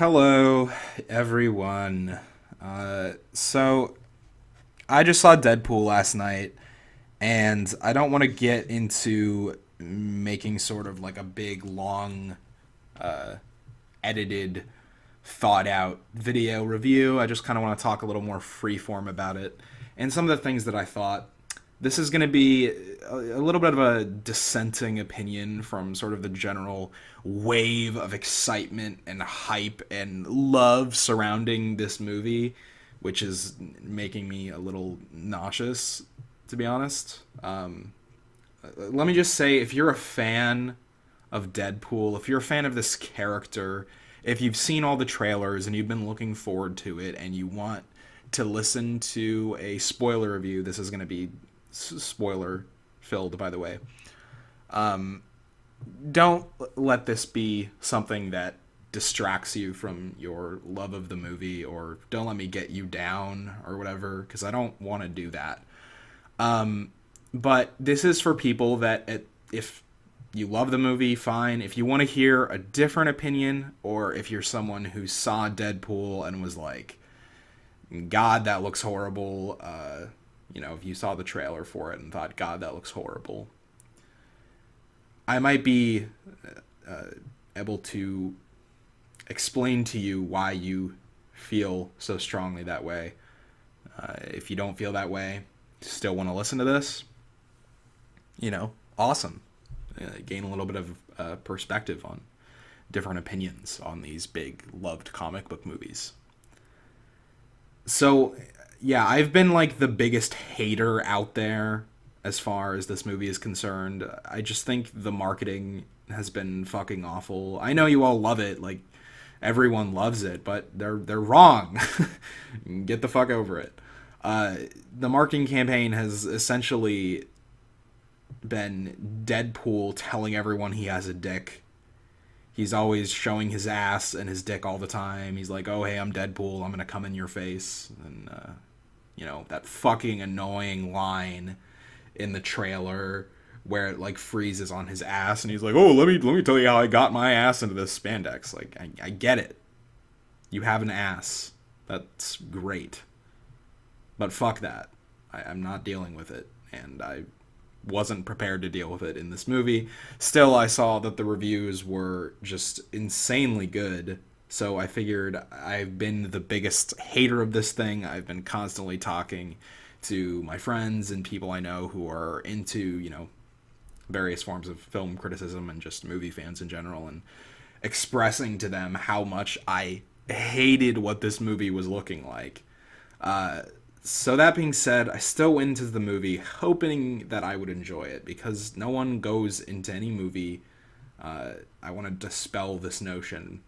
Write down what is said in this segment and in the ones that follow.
Hello, everyone. So I just saw Deadpool last night, and I don't want to get into making sort of like a big, long, edited, thought out video review. I just kind of want to talk a little more freeform about it and some of the things that I thought. This is going to be a little bit of a dissenting opinion from sort of the general wave of excitement and hype and love surrounding this movie, which is making me a little nauseous, to be honest. Let me just say, if you're a fan of Deadpool, if you're a fan of this character, if you've seen all the trailers and you've been looking forward to it and you want to listen to a spoiler review, this is going to be spoiler filled, by the way. Don't let this be something that distracts you from your love of the movie, or don't let me get you down or whatever, because I don't want to do that. But this is for people that, if you love the movie, fine. If you want to hear a different opinion, or if you're someone who saw Deadpool and was like, God, that looks horrible, if you saw the trailer for it and thought, God, that looks horrible, I might be able to explain to you why you feel so strongly that way. If you don't feel that way, still want to listen to this, awesome. Gain a little bit of perspective on different opinions on these big, loved comic book movies. So, yeah, I've been like the biggest hater out there as far as this movie is concerned. I just think the marketing has been fucking awful. I know you all love it, like everyone loves it, but they're wrong. Get the fuck over it. The marketing campaign has essentially been Deadpool telling everyone he has a dick. He's always showing his ass and his dick all the time. He's like, "Oh, hey, I'm Deadpool. I'm gonna come in your face." And that fucking annoying line in the trailer where it like freezes on his ass, and he's like, "Oh, let me tell you how I got my ass into this spandex." Like, I get it. You have an ass. That's great. But fuck that. I'm not dealing with it, and I wasn't prepared to deal with it in this movie. Still, I saw that the reviews were just insanely good, so I figured I've been the biggest hater of this thing. I've been constantly talking to my friends and people I know who are into, various forms of film criticism and just movie fans in general, and expressing to them how much I hated what this movie was looking like. So that being said, I still went into the movie hoping that I would enjoy it, because no one goes into any movie. I want to dispel this notion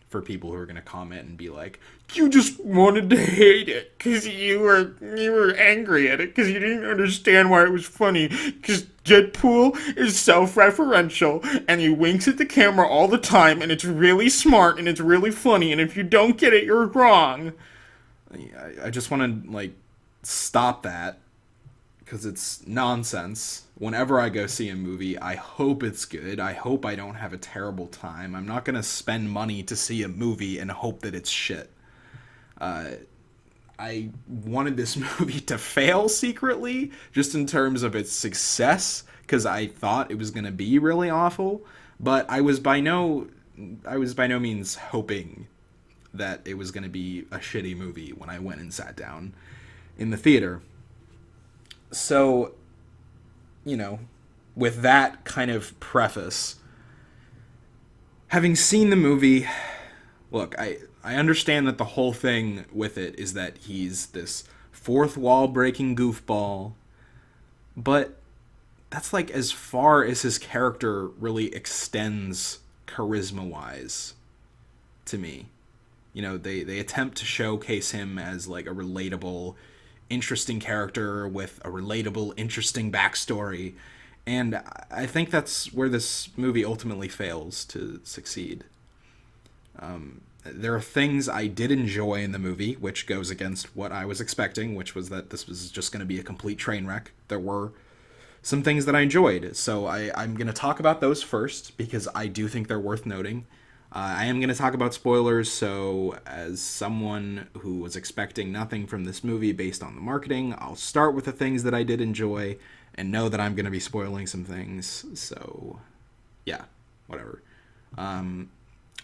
for people who are going to comment and be like, "You just wanted to hate it because you were angry at it because you didn't understand why it was funny, because Deadpool is self-referential and he winks at the camera all the time and it's really smart and it's really funny, and if you don't get it, you're wrong." I just want to stop that, because it's nonsense. Whenever I go see a movie, I hope it's good. I hope I don't have a terrible time. I'm not going to spend money to see a movie and hope that it's shit. I wanted this movie to fail secretly, just in terms of its success, because I thought it was going to be really awful. But I was by no means hoping that it was going to be a shitty movie when I went and sat down in the theater. So, with that kind of preface, having seen the movie, look, I understand that the whole thing with it is that he's this fourth wall breaking goofball, but that's like as far as his character really extends charisma wise to me. They attempt to showcase him as like a relatable, interesting character with a relatable, interesting backstory. And I think that's where this movie ultimately fails to succeed. There are things I did enjoy in the movie, which goes against what I was expecting, which was that this was just going to be a complete train wreck. There were some things that I enjoyed, so I'm going to talk about those first, because I do think they're worth noting. I am going to talk about spoilers, so as someone who was expecting nothing from this movie based on the marketing, I'll start with the things that I did enjoy and know that I'm going to be spoiling some things. So, yeah, whatever.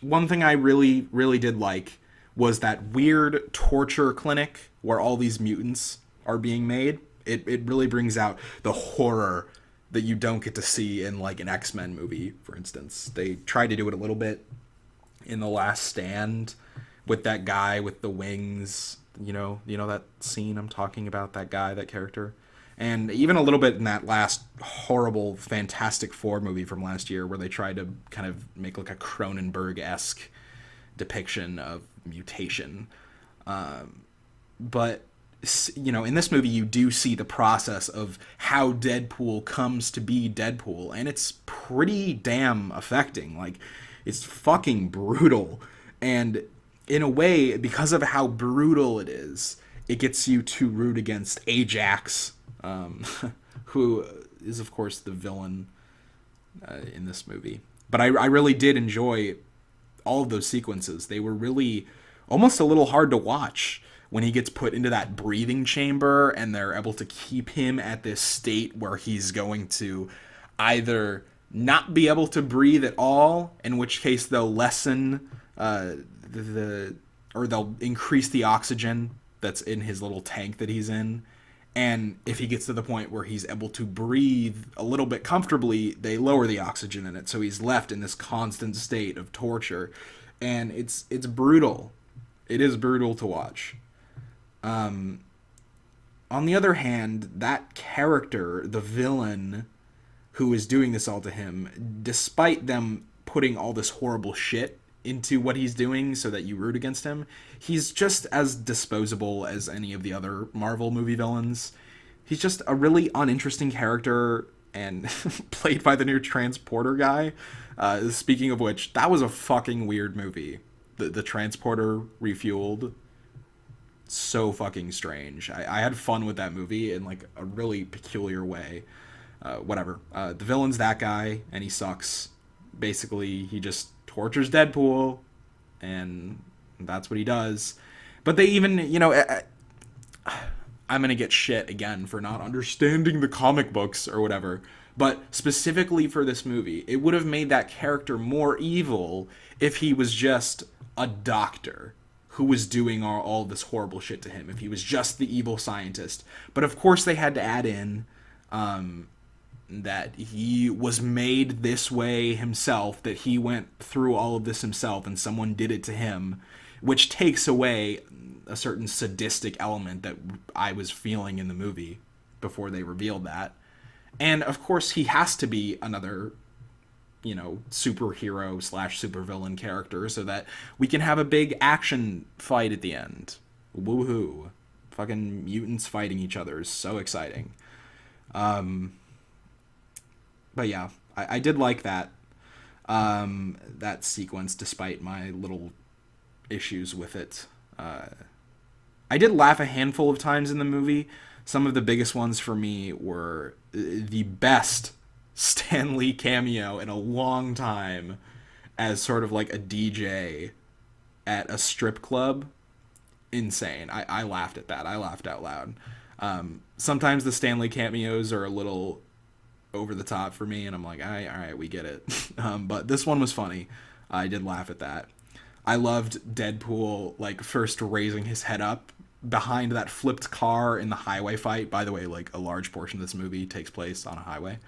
One thing I really, really did like was that weird torture clinic where all these mutants are being made. It really brings out the horror that you don't get to see in like an X-Men movie, for instance. They tried to do it a little bit in The Last Stand with that guy with the wings. You know that scene I'm talking about, that guy, that character. And even a little bit in that last horrible Fantastic Four movie from last year where they tried to kind of make like a Cronenberg-esque depiction of mutation. But in this movie you do see the process of how Deadpool comes to be Deadpool, and it's pretty damn affecting. Like, it's fucking brutal, and in a way, because of how brutal it is, it gets you to root against Ajax, who is of course the villain in this movie. But I really did enjoy all of those sequences. They were really almost a little hard to watch when he gets put into that breathing chamber and they're able to keep him at this state where he's going to either not be able to breathe at all, in which case they'll lessen or they'll increase the oxygen that's in his little tank that he's in. And if he gets to the point where he's able to breathe a little bit comfortably, they lower the oxygen in it. So he's left in this constant state of torture. And it's brutal. It is brutal to watch. On the other hand, that character, the villain who is doing this all to him, despite them putting all this horrible shit into what he's doing so that you root against him, he's just as disposable as any of the other Marvel movie villains. He's just a really uninteresting character, and played by the new Transporter guy. Speaking of which, that was a fucking weird movie. The Transporter Refueled. So fucking strange. I had fun with that movie in like a really peculiar way. Whatever. The villain's that guy, and he sucks. Basically, he just tortures Deadpool, and that's what he does. But they even, I'm gonna get shit again for not understanding the comic books or whatever. But specifically for this movie, it would have made that character more evil if he was just a doctor who was doing all this horrible shit to him. If he was just the evil scientist. But of course they had to add in that he was made this way himself, that he went through all of this himself and someone did it to him, which takes away a certain sadistic element that I was feeling in the movie before they revealed that. And of course he has to be another, superhero slash supervillain character so that we can have a big action fight at the end. Woohoo. Fucking mutants fighting each other is so exciting. But yeah, I did like that that sequence despite my little issues with it. I did laugh a handful of times in the movie. Some of the biggest ones for me were the best Stan Lee cameo in a long time as sort of like a DJ at a strip club. Insane. I laughed at that. I laughed out loud. Sometimes the Stan Lee cameos are a little over the top for me, and I'm like, all right, we get it. But this one was funny. I did laugh at that. I loved Deadpool, like, first raising his head up behind that flipped car in the highway fight. By the way, like, a large portion of this movie takes place on a highway.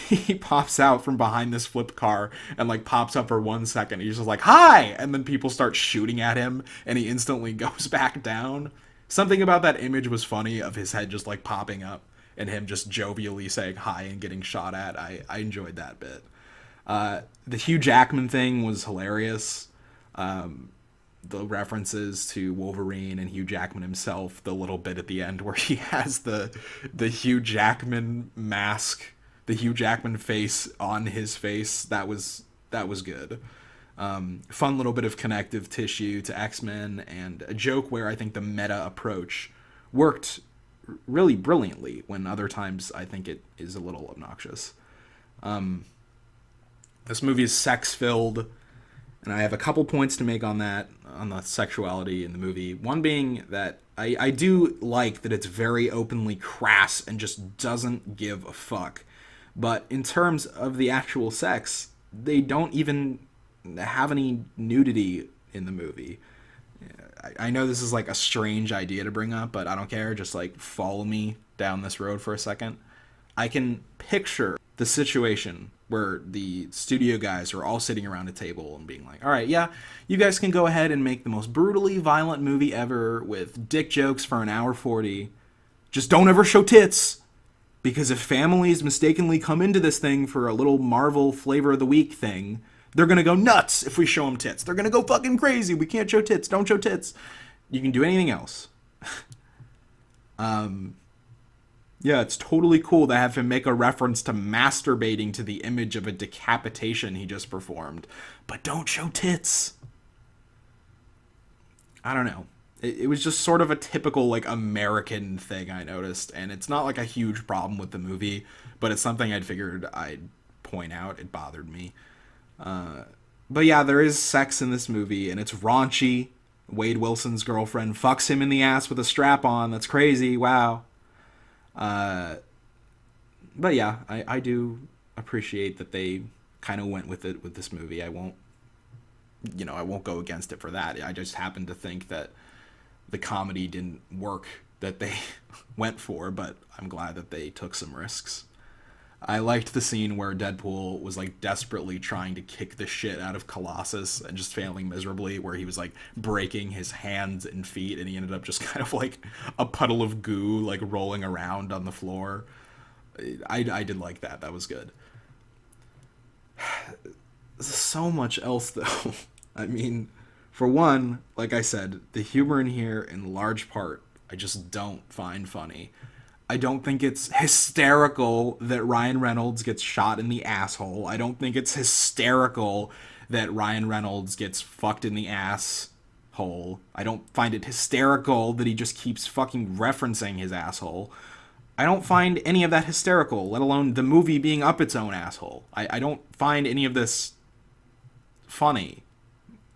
He pops out from behind this flipped car and, like, pops up for 1 second. He's just like, hi! And then people start shooting at him, and he instantly goes back down. Something about that image was funny, of his head just, like, popping up and him just jovially saying hi and getting shot at. I enjoyed that bit. The Hugh Jackman thing was hilarious. The references to Wolverine and Hugh Jackman himself, the little bit at the end where he has the Hugh Jackman mask, the Hugh Jackman face on his face, that was good. Fun little bit of connective tissue to X-Men, and a joke where I think the meta approach worked really brilliantly when other times I think it is a little obnoxious. This movie is sex filled, and I have a couple points to make on that, on the sexuality in the movie. One being that I do like that it's very openly crass and just doesn't give a fuck. But in terms of the actual sex, they don't even have any nudity in the movie. I know this is like a strange idea to bring up, but I don't care. Just like follow me down this road for a second. I can picture the situation where the studio guys are all sitting around a table and being like, all right, yeah, you guys can go ahead and make the most brutally violent movie ever with dick jokes for an hour 40. Just don't ever show tits. Because if families mistakenly come into this thing for a little Marvel flavor of the week thing, they're going to go nuts if we show them tits. They're going to go fucking crazy. We can't show tits. Don't show tits. You can do anything else. Yeah, it's totally cool to have him make a reference to masturbating to the image of a decapitation he just performed. But don't show tits. I don't know. It was just sort of a typical, like, American thing I noticed. And it's not, like, a huge problem with the movie, but it's something I'd figured I'd point out. It bothered me. But yeah, there is sex in this movie, and it's raunchy. Wade Wilson's girlfriend fucks him in the ass with a strap on. That's crazy. Wow. But yeah, I do appreciate that they kind of went with it with this movie. I won't go against it for that. I just happen to think that the comedy didn't work that they went for, but I'm glad that they took some risks. I liked the scene where Deadpool was like desperately trying to kick the shit out of Colossus and just failing miserably, where he was like breaking his hands and feet and he ended up just kind of like a puddle of goo like rolling around on the floor. I did like that. That was good. So much else though. I mean, for one, like I said, the humor in here in large part I just don't find funny. I don't think it's hysterical that Ryan Reynolds gets shot in the asshole. I don't think it's hysterical that Ryan Reynolds gets fucked in the asshole. I don't find it hysterical that he just keeps fucking referencing his asshole. I don't find any of that hysterical, let alone the movie being up its own asshole. I don't find any of this funny.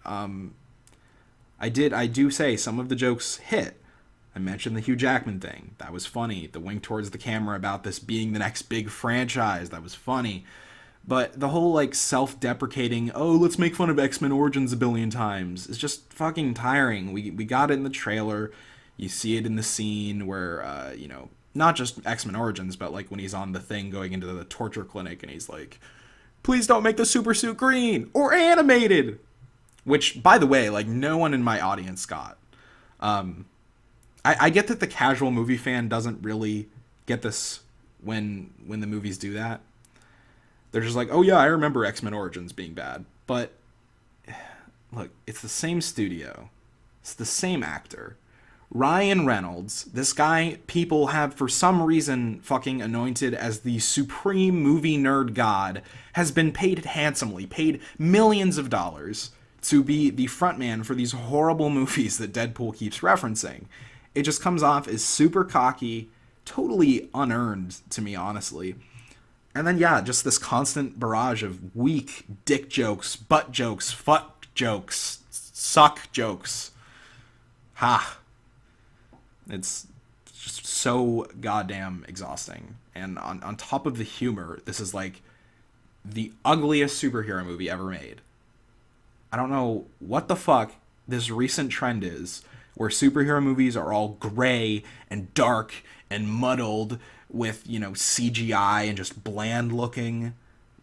I do say some of the jokes hit. I mentioned the Hugh Jackman thing. That was funny. The wink towards the camera about this being the next big franchise. That was funny. But the whole, like, self-deprecating, oh, let's make fun of X-Men Origins a billion times, is just fucking tiring. We got it in the trailer. You see it in the scene where, not just X-Men Origins, but, like, when he's on the thing going into the torture clinic and he's like, please don't make the super suit green or animated. Which, by the way, like, no one in my audience got. I get that the casual movie fan doesn't really get this when the movies do that. They're just like, oh yeah, I remember X-Men Origins being bad. But, look, it's the same studio. It's the same actor. Ryan Reynolds, this guy people have for some reason fucking anointed as the supreme movie nerd god, has been paid handsomely, paid millions of dollars to be the frontman for these horrible movies that Deadpool keeps referencing. It just comes off as super cocky, totally unearned to me, honestly. And then, yeah, just this constant barrage of weak dick jokes, butt jokes, fuck jokes, suck jokes. Ha. It's just so goddamn exhausting. And on top of the humor, this is like the ugliest superhero movie ever made. I don't know what the fuck this recent trend is, where superhero movies are all gray and dark and muddled with, CGI and just bland looking.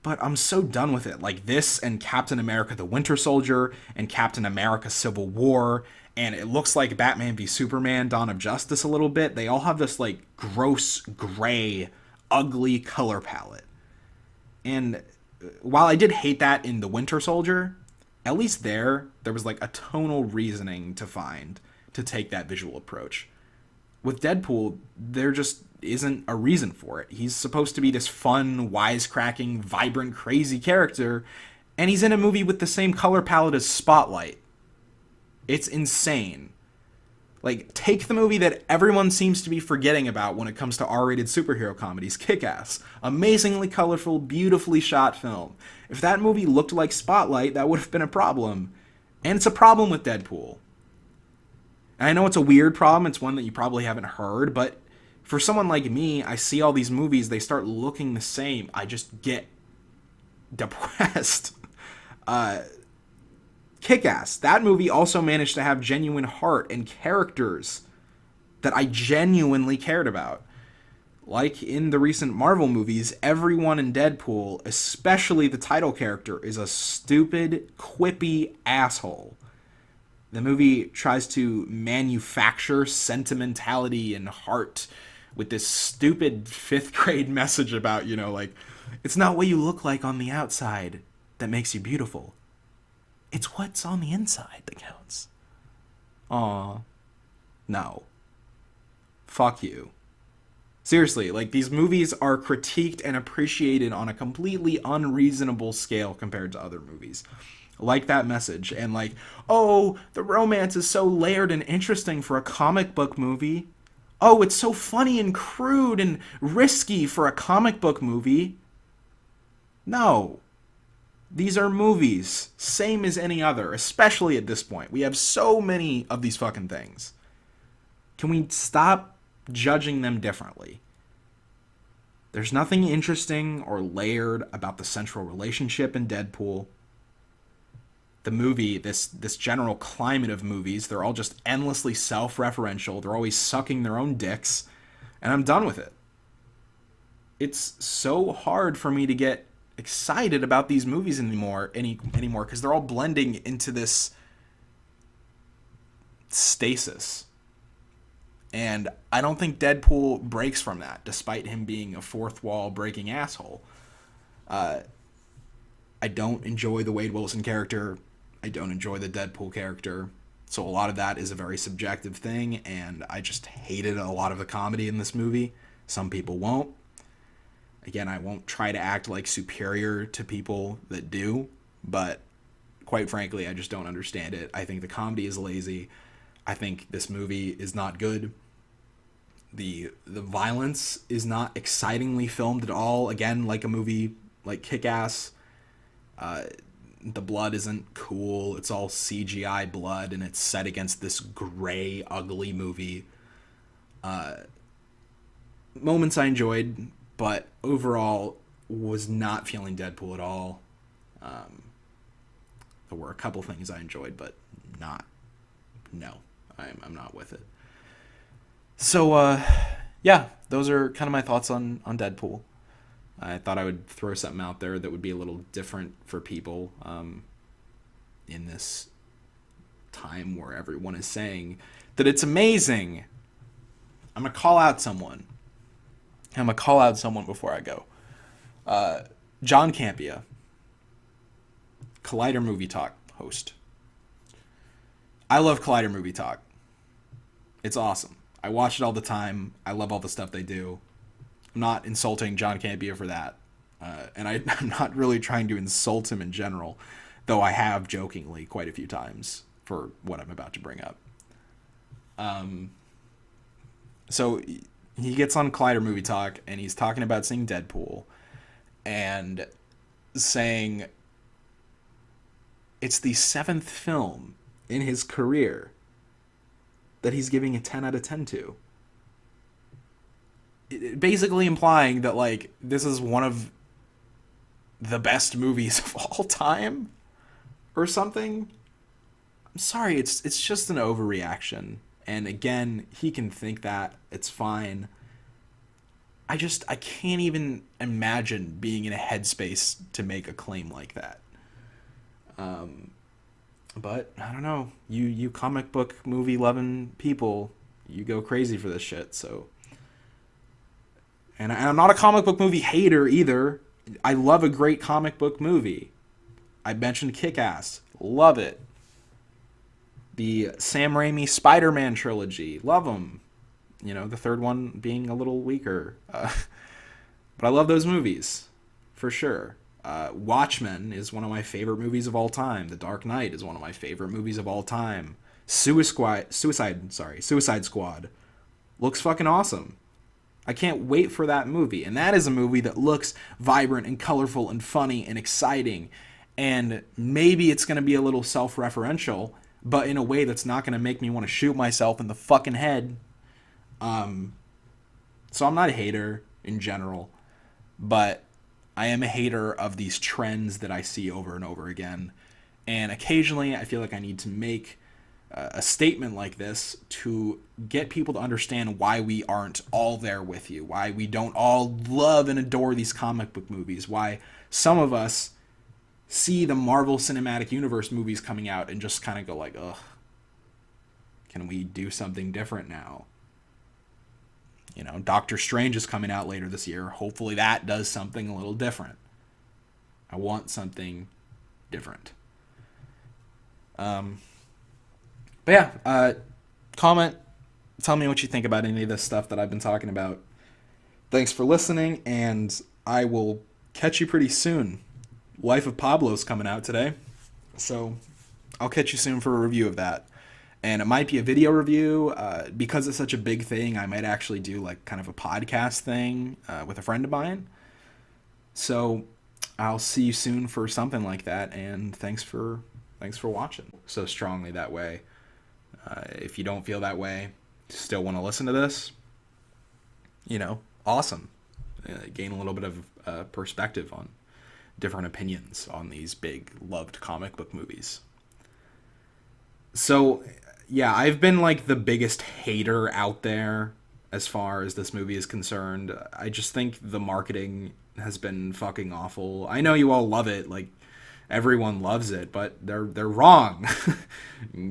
But I'm so done with it. Like this and Captain America the Winter Soldier and Captain America Civil War, and it looks like Batman v Superman Dawn of Justice a little bit. They all have this like gross, gray, ugly color palette. And while I did hate that in the Winter Soldier, at least there was like a tonal reasoning to find to take that visual approach. With Deadpool, there just isn't a reason for it. He's supposed to be this fun, wisecracking, vibrant, crazy character, and he's in a movie with the same color palette as Spotlight. It's insane. Like, take the movie that everyone seems to be forgetting about when it comes to R-rated superhero comedies, Kick-Ass. Amazingly colorful, beautifully shot film. If that movie looked like Spotlight, that would have been a problem. And it's a problem with Deadpool. And I know it's a weird problem, it's one that you probably haven't heard, but for someone like me, I see all these movies, they start looking the same. I just get depressed. Kick-Ass. That movie also managed to have genuine heart and characters that I genuinely cared about. Like in the recent Marvel movies, everyone in Deadpool, especially the title character, is a stupid, quippy asshole. The movie tries to manufacture sentimentality and heart with this stupid fifth grade message about, like, it's not what you look like on the outside that makes you beautiful. It's what's on the inside that counts. Aw. No. Fuck you. Seriously, like, these movies are critiqued and appreciated on a completely unreasonable scale compared to other movies. Like that message. And like, oh, the romance is so layered and interesting for a comic book movie. Oh, it's so funny and crude and risky for a comic book movie. No. These are movies, same as any other, especially at this point. We have so many of these fucking things. Can we stop judging them differently? There's nothing interesting or layered about the central relationship in Deadpool. The movie, this general climate of movies, they're all just endlessly self-referential. They're always sucking their own dicks, and I'm done with it. It's so hard for me to get excited about these movies anymore because they're all blending into this stasis. And I don't think Deadpool breaks from that, despite him being a fourth wall breaking asshole. I don't enjoy the Wade Wilson character. I don't enjoy the Deadpool character. So a lot of that is a very subjective thing, and I just hated a lot of the comedy in this movie. Some people won't. Again, I won't try to act like superior to people that do, but quite frankly, I just don't understand it. I think the comedy is lazy. I think this movie is not good. The violence is not excitingly filmed at all. Again, like a movie like Kick-Ass, the blood isn't cool. It's all CGI blood, and it's set against this gray, ugly movie. Moments I enjoyed, but overall was not feeling Deadpool at all. There were a couple things I enjoyed, but I'm not with it. So, yeah, those are kind of my thoughts on Deadpool. I thought I would throw something out there that would be a little different for people in this time where everyone is saying that it's amazing. I'm going to call out someone. Before I go. John Campea, Collider Movie Talk host. I love Collider Movie Talk. It's awesome. I watch it all the time. I love all the stuff they do. I'm not insulting John Campea for that. And I'm not really trying to insult him in general, though I have jokingly quite a few times for what I'm about to bring up. So he gets on Collider Movie Talk, and he's talking about seeing Deadpool and saying it's the 7th film in his career that he's giving a 10 out of 10 to. Basically implying that, like, this is one of the best movies of all time or something. I'm sorry, it's just an overreaction. And again, he can think that. It's fine. I can't even imagine being in a headspace to make a claim like that. But I don't know. You comic book movie loving people, you go crazy for this shit. So, and I'm not a comic book movie hater either. I love a great comic book movie. I mentioned Kick-Ass. Love it. The Sam Raimi Spider-Man trilogy. Love them. You know, the third one being a little weaker. But I love those movies. For sure. Watchmen is one of my favorite movies of all time. The Dark Knight is one of my favorite movies of all time. Suicide Squad looks fucking awesome. I can't wait for that movie. And that is a movie that looks vibrant and colorful and funny and exciting. And maybe it's going to be a little self-referential, but in a way that's not going to make me want to shoot myself in the fucking head. So I'm not a hater in general, but I am a hater of these trends that I see over and over again. And occasionally I feel like I need to make a statement like this to get people to understand why we aren't all there with you, why we don't all love and adore these comic book movies, why some of us see the Marvel Cinematic Universe movies coming out and just kind of go like, ugh, can we do something different now? You know, Doctor Strange is coming out later this year. Hopefully that does something a little different. I want something different. But yeah, comment, tell me what you think about any of this stuff that I've been talking about. Thanks for listening, and I will catch you pretty soon. Life of Pablo's coming out today, so I'll catch you soon for a review of that. And it might be a video review. Because it's such a big thing, I might actually do like kind of a podcast thing with a friend of mine. So I'll see you soon for something like that, and thanks for watching so strongly that way. If you don't feel that way, still want to listen to this, you know, awesome. Gain a little bit of perspective on different opinions on these big loved comic book movies. So yeah, I've been like the biggest hater out there as far as this movie is concerned. I just think the marketing has been fucking awful. I know you all love it, like everyone loves it, but they're wrong.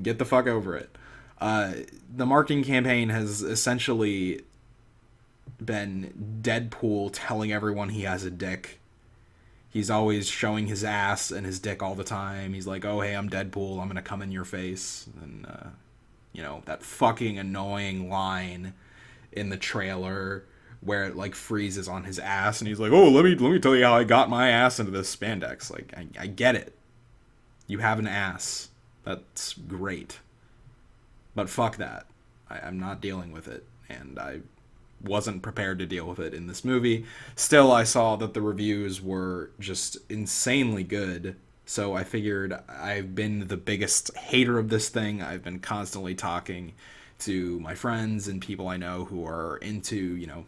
Get the fuck over it. The marketing campaign has essentially been Deadpool telling everyone he has a dick. He's always showing his ass and his dick all the time. He's like, oh, hey, I'm Deadpool. I'm going to come in your face. And, you know, that fucking annoying line in the trailer where it, like, freezes on his ass. And he's like, oh, let me tell you how I got my ass into this spandex. Like, I get it. You have an ass. That's great. But fuck that. I'm not dealing with it. And I wasn't prepared to deal with it in this movie. Still, I saw that the reviews were just insanely good, so I figured I've been the biggest hater of this thing. I've been constantly talking to my friends and people I know who are into, you know,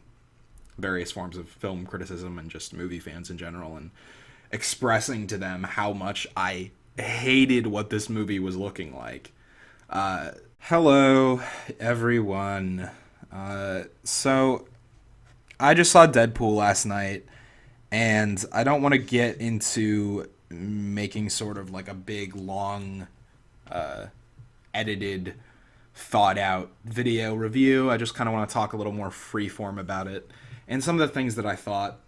various forms of film criticism and just movie fans in general, and expressing to them how much I hated what this movie was looking like. Hello, everyone. So I just saw Deadpool last night, and I don't want to get into making sort of like a big, long, edited, thought out video review. I just kind of want to talk a little more freeform about it and some of the things that I thought.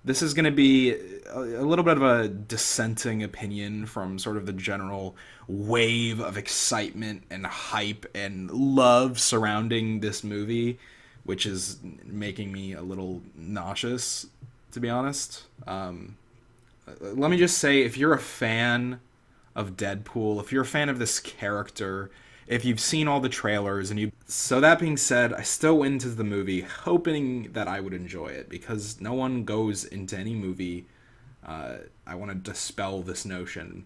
This is going to be a little bit of a dissenting opinion from sort of the general wave of excitement and hype and love surrounding this movie, which is making me a little nauseous, to be honest. Let me just say, if you're a fan of Deadpool, if you're a fan of this character, if you've seen all the trailers and you... So that being said, I still went into the movie hoping that I would enjoy it, because no one goes into any movie... I want to dispel this notion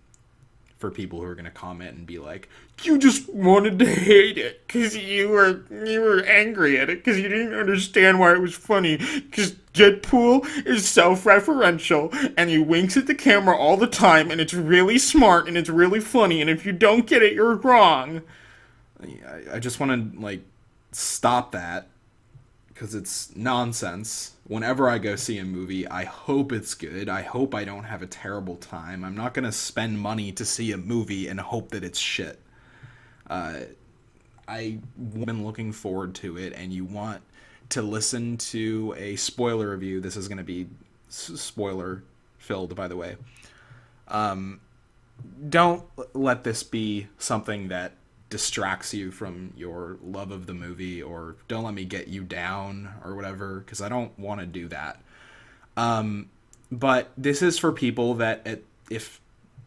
for people who are going to comment and be like, you just wanted to hate it because you were angry at it because you didn't understand why it was funny, because Deadpool is self-referential and he winks at the camera all the time and it's really smart and it's really funny, and if you don't get it, you're wrong. I just want to, like, stop that, because it's nonsense. Whenever I go see a movie, I hope it's good. I hope I don't have a terrible time. I'm not going to spend money to see a movie and hope that it's shit. I've been looking forward to it, and you want to listen to a spoiler review. This is going to be spoiler filled, by the way. Don't let this be something that distracts you from your love of the movie, or don't let me get you down or whatever, because I don't want to do that. But this is for people that if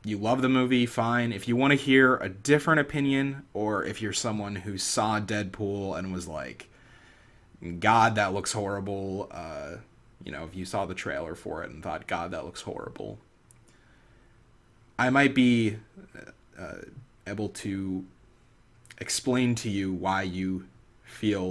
you love the movie, fine. If you want to hear a different opinion, or if you're someone who saw Deadpool and was like, God, that looks horrible, if you saw the trailer for it and thought, God, that looks horrible, I might be able to explain to you why you feel